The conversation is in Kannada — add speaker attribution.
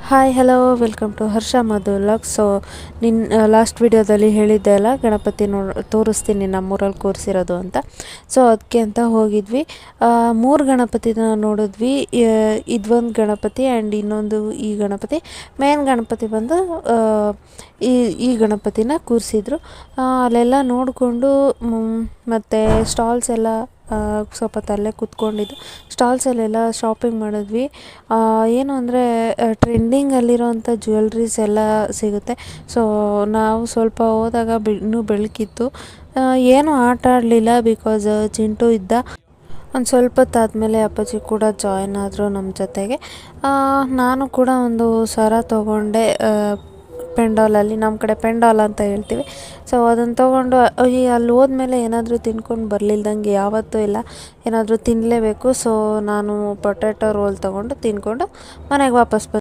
Speaker 1: Hi hello welcome to Harsha Madhu vlog. So last ವಿಡಿಯೋದಲ್ಲಿ ಹೇಳಿದ್ದೆ ಅಲ್ಲ, ಗಣಪತಿ ತೋರಿಸ್ತೀನಿ ನಮ್ಮೂರಲ್ಲಿ ಕೂರಿಸಿರೋದು ಅಂತ. ಸೊ ಅದಕ್ಕೆ ಅಂತ ಹೋಗಿದ್ವಿ. 3 ಗಣಪತಿನ ನೋಡಿದ್ವಿ. ಇದೊಂದು ಗಣಪತಿ ಆ್ಯಂಡ್ ಇನ್ನೊಂದು ಈ ಗಣಪತಿ. ಮೇನ್ ಗಣಪತಿ ಬಂದು ಈ ಗಣಪತಿನ ಕೂರಿಸಿದ್ರು. ಅಲ್ಲೆಲ್ಲ ನೋಡಿಕೊಂಡು ಮತ್ತು ಸ್ಟಾಲ್ಸ್ ಎಲ್ಲ ಸ್ವಲ್ಪ ತಲೆ ಕೂತ್ಕೊಂಡಿದ್ದು ಸ್ಟಾಲ್ಸಲ್ಲೆಲ್ಲ ಶಾಪಿಂಗ್ ಮಾಡಿದ್ವಿ. ಏನು ಅಂದರೆ ಟ್ರೆಂಡಿಂಗಲ್ಲಿರೋಂಥ ಜ್ಯುವೆಲ್ರೀಸ್ ಎಲ್ಲ ಸಿಗುತ್ತೆ. ಸೊ ನಾವು ಸ್ವಲ್ಪ ಹೋದಾಗ ಇನ್ನೂ ಬೆಳಕಿತ್ತು. ಏನೂ ಆಟ ಆಡಲಿಲ್ಲ, ಬಿಕಾಸ್ ಚಿಂಟು ಇದ್ದ. ಒಂದು ಸ್ವಲ್ಪ ಹೊತ್ತಾದಮೇಲೆ ಅಪ್ಪಾಜಿ ಕೂಡ ಜಾಯ್ನ್ ಆದರು ನಮ್ಮ ಜೊತೆಗೆ. ನಾನು ಕೂಡ ಒಂದು ಸರ ತೊಗೊಂಡೆ. ಪೆಂಡಾಲಲ್ಲಿ, ನಮ್ಮ ಕಡೆ ಪೆಂಡಾಲ್ ಅಂತ ಹೇಳ್ತೀವಿ. ಸೊ ಅದನ್ನು ತೊಗೊಂಡು ಅಲ್ಲಿ ಹೋದ್ಮೇಲೆ ಏನಾದರೂ ತಿನ್ಕೊಂಡು ಬರಲಿಲ್ದಂಗೆ ಯಾವತ್ತೂ ಇಲ್ಲ, ಏನಾದರೂ ತಿನ್ನಲೇಬೇಕು. ಸೊ ನಾನು ಪೊಟ್ಯಾಟೊ ರೋಲ್ ತೊಗೊಂಡು ತಿಂದ್ಕೊಂಡು ಮನೆಗೆ ವಾಪಸ್ ಬಂದೆ.